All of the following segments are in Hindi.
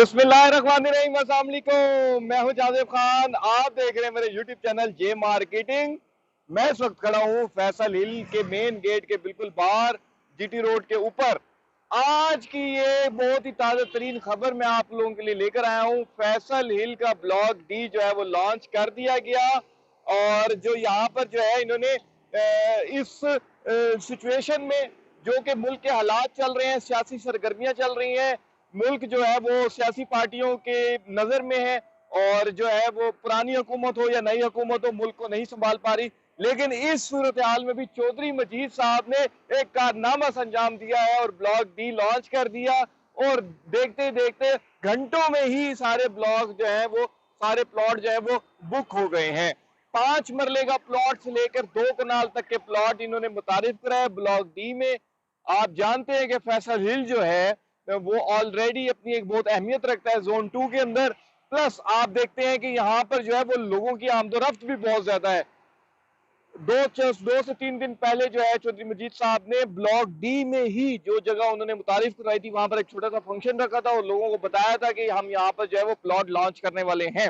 बिस्मिल्लाहिर्रहमानिर्रहीम, अस्सलाम वालेकुम। मैं हूं जाज़िब खान, आप देख रहे हैं मेरे यूट्यूब चैनल जे मार्केटिंग। मैं इस वक्त खड़ा हूं फैसल हिल के मेन गेट के बिल्कुल बाहर, जीटी रोड के ऊपर। आज की ये बहुत ही ताज़ा तरीन खबर मैं आप लोगों के लिए लेकर आया हूं। फैसल हिल का ब्लॉक डी जो है वो लॉन्च कर दिया गया, और जो यहाँ पर जो है इन्होंने इस सिचुएशन में जो कि मुल्क के हालात चल रहे हैं, सियासी सरगर्मियां चल रही हैं, मुल्क जो है वो सियासी पार्टियों के नजर में है, और जो है वो पुरानी हुकूमत हो या नई हुकूमत हो मुल्क को नहीं संभाल पा रही। लेकिन इस सूरत हाल में भी चौधरी मजीद साहब ने एक कारनामा अंजाम दिया है और ब्लॉक डी लॉन्च कर दिया, और देखते देखते घंटों में ही सारे ब्लॉक जो है वो सारे प्लॉट जो है वो बुक हो गए हैं। 5 मरले का प्लॉट से लेकर 2 कनाल तक के प्लॉट इन्होंने मुतारिफ कराया ब्लॉक डी में। आप जानते हैं कि फैसल हिल जो है वो ऑलरेडी अपनी एक बहुत अहमियत रखता है जोन 2 के अंदर। प्लस आप देखते हैं कि यहाँ पर जो है वो लोगों की आमदोरफ्त भी बहुत ज्यादा है। 2 से 3 दिन पहले जो है चौधरी मजीद साहब ने ब्लॉक डी में ही जो जगह उन्होंने मुतारिफ करवाई थी, वहां पर एक छोटा सा फंक्शन रखा था और लोगों को बताया था कि हम यहाँ पर जो है वो प्लॉट लॉन्च करने वाले हैं।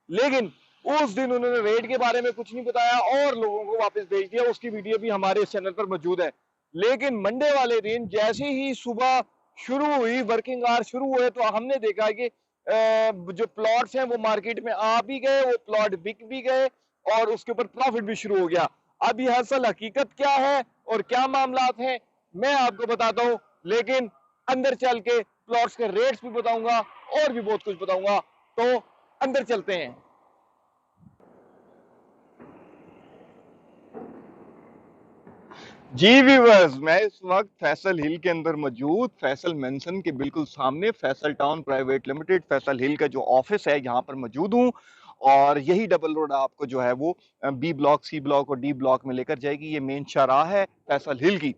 लेकिन उस दिन उन्होंने रेट के बारे में कुछ नहीं बताया और लोगों को वापस भेज दिया। उसकी वीडियो भी हमारे इस चैनल पर मौजूद है। लेकिन मंडे वाले दिन जैसे ही सुबह शुरू हुई, वर्किंग आवर शुरू हुए, तो हमने देखा कि जो प्लॉट्स हैं वो मार्केट में आ भी गए, वो प्लॉट बिक भी गए, और उसके ऊपर प्रॉफिट भी शुरू हो गया। अब ये असल हकीकत क्या है और क्या मामलात हैं, मैं आपको बताता हूं। लेकिन अंदर चल के प्लॉट्स के रेट्स भी बताऊंगा और भी बहुत कुछ बताऊंगा। तो अंदर चलते हैं। जी व्यूअर्स, मैं इस वक्त फैसल हिल के अंदर मौजूद, फैसल मेंशन के बिल्कुल सामने Faisal town private limited Faisal hill का जो ऑफिस है यहाँ पर मौजूद हूँ। और यही डबल रोड आपको जो है वो बी ब्लॉक, सी ब्लॉक और डी ब्लॉक में लेकर जाएगी। ये मेन शाहराह है फैसल हिल की।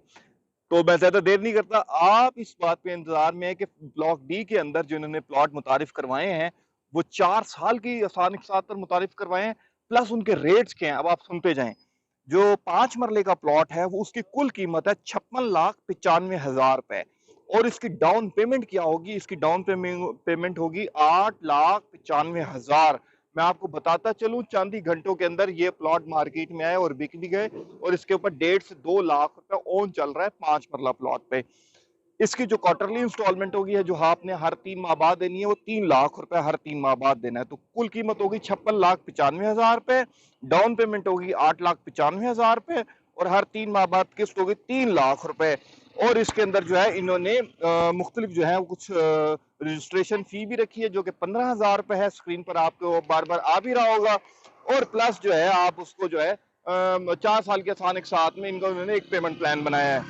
तो मैं ज्यादा देर नहीं करता, आप इस बात पे इंतजार में है कि ब्लॉक डी के अंदर जो इन्होंने प्लॉट मुतारिफ करवाए हैं वो 4 साल की आसानी के साथ पर मुतारिफ करवाए हैं। प्लस उनके रेट्स क्या हैं अब आप सुनते जाएं। जो 5 मरले का प्लॉट है वो उसकी कुल कीमत है 56,95,000 रुपए। और इसकी डाउन पेमेंट क्या होगी? इसकी डाउन पेमेंट होगी 8,95,000। मैं आपको बताता चलूं, चांदी घंटों के अंदर ये प्लॉट मार्केट में आए और बिक भी गए, और इसके ऊपर 1.5 से 2 लाख रुपए ओन चल रहा है 5 मरला प्लॉट पे। इसकी जो क्वार्टरली इंस्टॉलमेंट होगी है जो आपने हर 3 माह बाद देनी है, वो 3 लाख रुपए हर 3 माह बाद देना है। तो कुल कीमत होगी 56,95,000 रुपए, डाउन पेमेंट होगी 8,95,000 रुपए, और हर 3 माह बाद किस्त होगी 3 लाख रुपए। और इसके अंदर जो है इन्होंने मुख्तलिफ जो है कुछ रजिस्ट्रेशन फी भी रखी है जो कि 15,000 रुपए है। स्क्रीन पर आपको बार बार आ भी रहा होगा। और प्लस जो है आप उसको जो है 4 साल के आसान एक साथ में इनका उन्होंने एक पेमेंट प्लान बनाया है।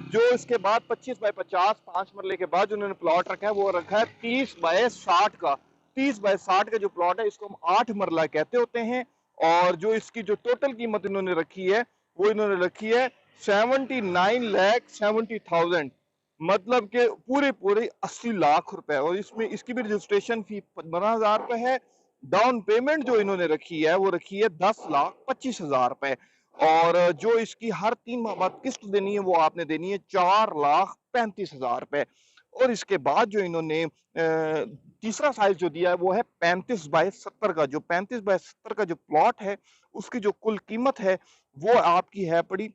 जो इसके बाद 25 बाय 50 5 मरले के बाद उन्होंने प्लॉट रखा है वो रखा है 30 बाय 60 का। 30 बाय 60 का जो प्लॉट है इसको हम 8 मरला कहते होते हैं। और जो इसकी जो टोटल कीमत इन्होंने रखी है वो इन्होंने रखी है 79,70,000, मतलब के पूरे पूरे 80 लाख रुपए। और इसमें इसकी भी रजिस्ट्रेशन फी 15,000 रुपए है। डाउन पेमेंट जो इन्होंने रखी है वो रखी है 10,25,000 रुपए। और जो इसकी हर 3 माह बाद किस्त देनी है वो आपने देनी है 4,35,000 रुपए। और इसके बाद जो इन्होंने तीसरा साइज जो दिया है वो है 35 बाय 70 का। जो 35 बाय 70 का जो प्लॉट है उसकी जो कुल कीमत है वो आपकी है पड़ी,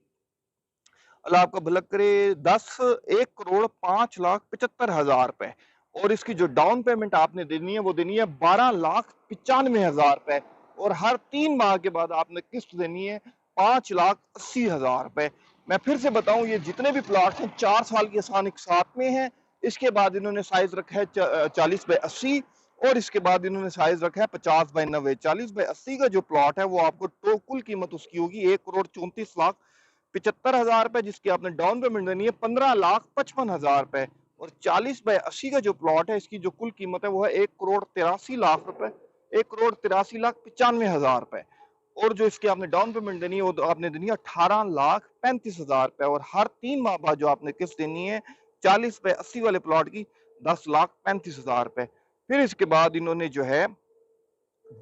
अल्लाह आपका भला करे, 1,05,75,000 रुपए। और इसकी जो डाउन पेमेंट आपने देनी है वो देनी है 12,95,000 रुपए। और हर 3 माह के बाद आपने किस्त देनी है 5,80,000 रुपए। मैं फिर से बताऊं, ये जितने भी प्लॉट हैं 4 साल की आसान एक साथ में है। इसके बाद इन्होंने साइज रखा है 40 बाय 80, और इसके बाद इन्होंने साइज रखा है 50 बाय 90। 40 बाय 80 का जो प्लॉट है वो आपको तो कुल कीमत उसकी होगी 1,34,75,000 रुपए, जिसकी आपने डाउन पेमेंट देनी है 15,55,000 रुपए। और 40 बाय 80 का जो प्लॉट है इसकी जो कुल कीमत है वो है 1,83,00,000 रुपए, 1,83,95,000 रुपए। और जो इसकी आपने डाउन पेमेंट देनी है वो तो आपने देनी है 18,35,000 रुपए। और हर 3 माह बाद जो आपने किस्त देनी है 40 बाय 80 वाले प्लॉट की 10,35,000 रुपए। फिर इसके बाद इन्होंने जो है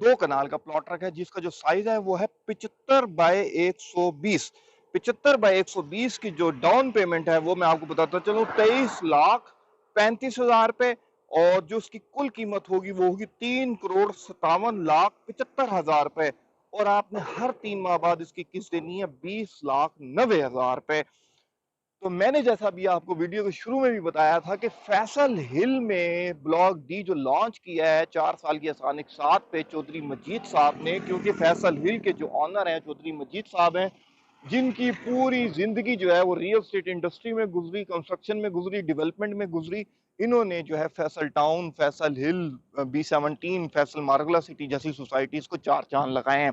2 कनाल का प्लॉट रखा है जिसका जो साइज है वो है 75 बाय 120। 75 बाय 120 की जो डाउन पेमेंट है वो मैं आपको बताता चलूं 23,35,000 रुपए। और जो उसकी कुल कीमत होगी वो होगी 3,57,75,000 रुपए। और आपने हर 3 माह बाद इसकी किस्त देनी है 20,90,000 रुपए। तो मैंने जैसा भी आपको वीडियो के शुरू में भी बताया था कि फैसल हिल में ब्लॉक डी जो लॉन्च किया है 4 साल की आसानिक साथ पे चौधरी मजीद साहब ने, क्योंकि फैसल हिल के जो ऑनर हैं चौधरी मजीद साहब हैं, जिनकी पूरी जिंदगी जो है वो रियल स्टेट इंडस्ट्री में गुजरी, कंस्ट्रक्शन में गुजरी, डेवलपमेंट में गुजरी। इन्होंने जो है फैसल टाउन, फैसल हिल, B17, फैसल मार्गला सिटी जैसी सोसाइटीज को 4 चांद लगाए हैं।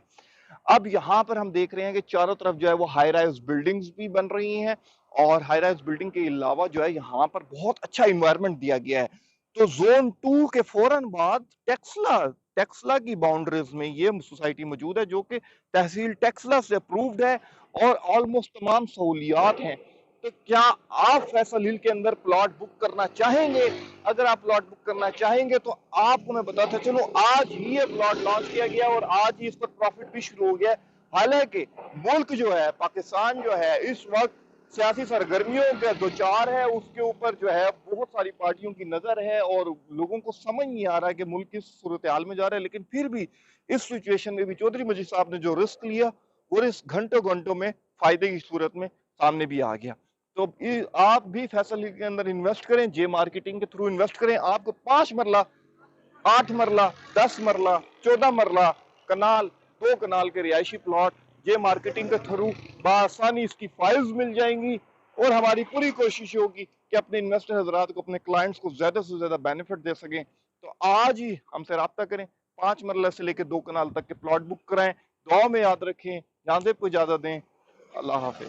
अब यहाँ पर हम देख रहे हैं कि चारों तरफ जो है वो हाई राइज बिल्डिंग्स भी बन रही हैं, और हाई राइज बिल्डिंग के अलावा जो है यहाँ पर बहुत अच्छा इन्वायरमेंट दिया गया है। तो जोन 2 के फौरन बाद टेक्सला टेक्सला की बाउंड्रीज में ये सोसाइटी मौजूद है, जो कि तहसील टेक्सला से अप्रूव्ड है और ऑलमोस्ट तमाम सहूलियात हैं। तो क्या आप फैसल हिल के अंदर प्लॉट बुक करना चाहेंगे? अगर आप प्लॉट बुक करना चाहेंगे तो आपको मैं बताता चलो, आज ही ये प्लॉट लॉन्च किया गया और आज ही इस पर प्रॉफिट भी शुरू हो गया। हालांकि मुल्क जो है, पाकिस्तान जो है, इस वक्त सियासी सरगर्मियों के दो चार है, उसके ऊपर जो है बहुत सारी पार्टियों की नजर है और लोगों को समझ नहीं आ रहा है कि मुल्क किस सूरत हाल में जा रहा है। लेकिन फिर भी इस सिचुएशन में भी चौधरी मजीद साहब ने जो रिस्क लिया और इस घंटों घंटों में फायदे की सूरत में सामने भी आ गया। तो आप भी फैसल के अंदर इन्वेस्ट करें, जे मार्केटिंग के थ्रू इन्वेस्ट करें। आपको 5 मरला, 8 मरला, 10 मरला, 14 मरला कनाल, 2 कनाल के रिहायशी प्लॉट जे मार्केटिंग के थ्रू बआसानी इसकी फाइल्स मिल जाएंगी। और हमारी पूरी कोशिश होगी कि अपने इन्वेस्टर हजरात को, अपने क्लाइंट्स को ज्यादा से ज्यादा बेनिफिट दे सकें। तो आज ही हमसे रब्ता करें, 5 मरला से लेकर 2 कनाल तक के प्लॉट बुक कराएं। दुआ में याद रखें, जान को इजाजत दें। अल्लाह हाफिज।